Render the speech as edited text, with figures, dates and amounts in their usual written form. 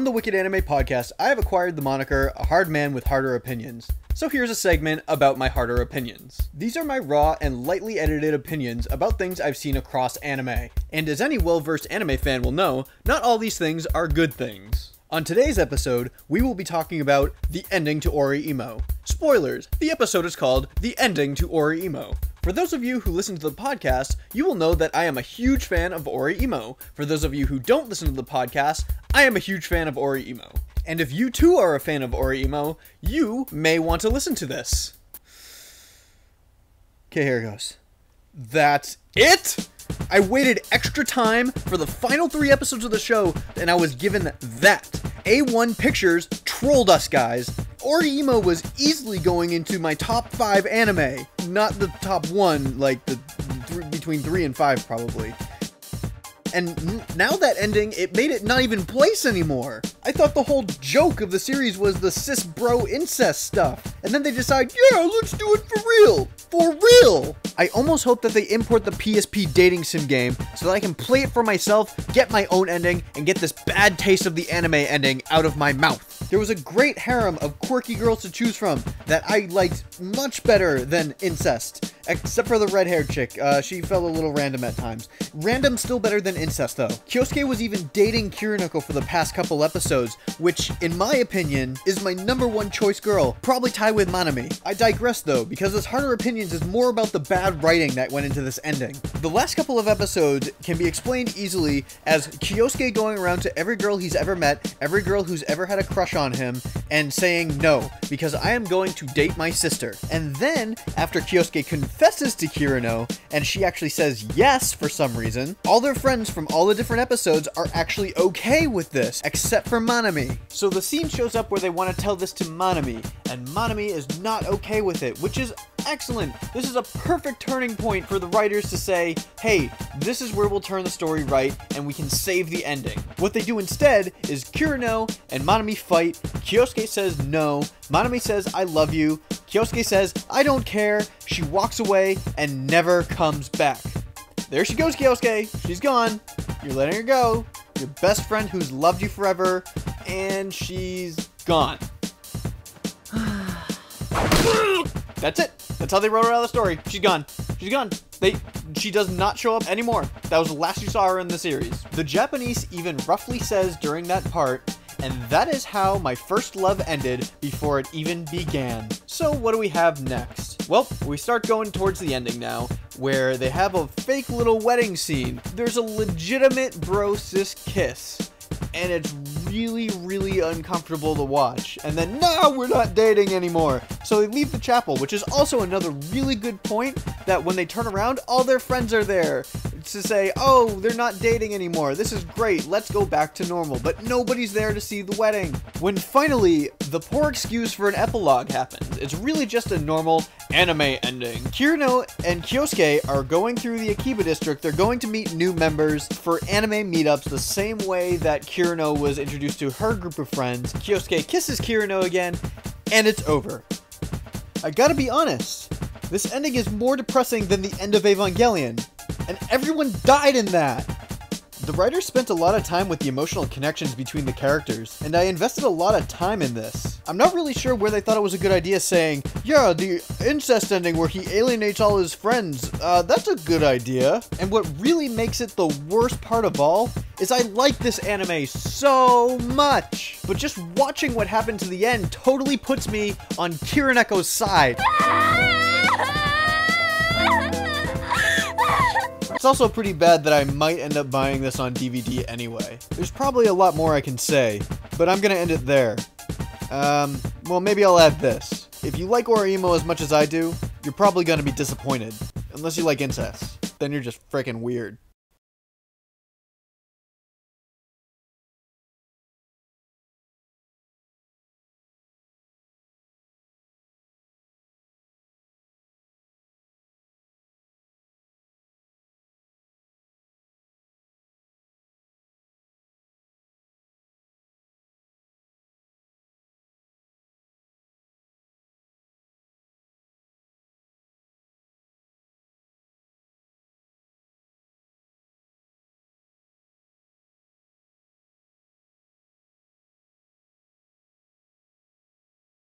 the Wicked Anime Podcast, I have acquired the moniker, a hard man with harder opinions. So here's a segment about my harder opinions. These are my raw and lightly edited opinions about things I've seen across anime. And as any well-versed anime fan will know, not all these things are good things. On today's episode, we will be talking about the ending to Oreimo. Spoilers, the episode is called The Ending to Oreimo. For those of you who listen to the podcast, you will know that I am a huge fan of Oreimo. For those of you who don't listen to the podcast, I am a huge fan of Oreimo. And if you too are a fan of Oreimo, you may want to listen to this. Okay, here it goes. That's it? I waited extra time for the final 3 episodes of the show, and I was given that. A1 Pictures trolled us, guys. Oreimo was easily going into my top 5 anime. Not the top 1, like between 3 and 5 probably. And now that ending, it made it not even place anymore. I thought the whole joke of the series was the cis bro incest stuff. And then they decide, yeah, let's do it for real. For real. I almost hope that they import the PSP dating sim game so that I can play it for myself, get my own ending, and get this bad taste of the anime ending out of my mouth. There was a great harem of quirky girls to choose from that I liked much better than incest. Except for the red-haired chick. She felt a little random at times. Random still better than incest, though. Kyosuke was even dating Kirinoko for the past couple episodes, which, in my opinion, is my #1 choice girl. Probably tied with Manami. I digress, though, because this harder opinions is more about the bad writing that went into this ending. The last couple of episodes can be explained easily as Kyosuke going around to every girl he's ever met, every girl who's ever had a crush on him, and saying no, because I am going to date my sister. And then, after Kyosuke confesses to Kirino, and she actually says yes for some reason, all their friends from all the different episodes are actually okay with this, except for Manami. So the scene shows up where they want to tell this to Manami, and Manami is not okay with it, which is excellent. This is a perfect turning point for the writers to say, hey, this is where we'll turn the story right, and we can save the ending. What they do instead is Kirino and Manami fight, Kyosuke says no, Manami says I love you, Kyosuke says I don't care, she walks away and never comes back. There she goes, Kyosuke, she's gone, you're letting her go, your best friend who's loved you forever, and she's gone. That's it. That's how they wrote her out of the story. She's gone. She's gone. She does not show up anymore. That was the last you saw her in the series. The Japanese even roughly says during that part, and that is how my first love ended before it even began. So what do we have next? Well, we start going towards the ending now, where they have a fake little wedding scene. There's a legitimate bro-sis kiss. And it's really, really uncomfortable to watch. And then, no, we're not dating anymore. So they leave the chapel, which is also another really good point, that when they turn around, all their friends are there to say, oh, they're not dating anymore. This is great. Let's go back to normal. But nobody's there to see the wedding. When finally, the poor excuse for an epilogue happens. It's really just a normal anime ending. Kirino and Kyosuke are going through the Akiba district. They're going to meet new members for anime meetups the same way that Kirino was introduced to her group of friends. Kyosuke kisses Kirino again, and it's over. I gotta be honest, this ending is more depressing than the end of Evangelion, and everyone died in that. The writers spent a lot of time with the emotional connections between the characters, and I invested a lot of time in this. I'm not really sure where they thought it was a good idea saying, yeah, the incest ending where he alienates all his friends, that's a good idea. And what really makes it the worst part of all is I like this anime so much. But just watching what happened to the end totally puts me on Kirineko's side. It's also pretty bad that I might end up buying this on DVD anyway. There's probably a lot more I can say, but I'm gonna end it there. Well, maybe I'll add this. If you like Oreimo as much as I do, you're probably gonna be disappointed. Unless you like incest. Then you're just freaking weird.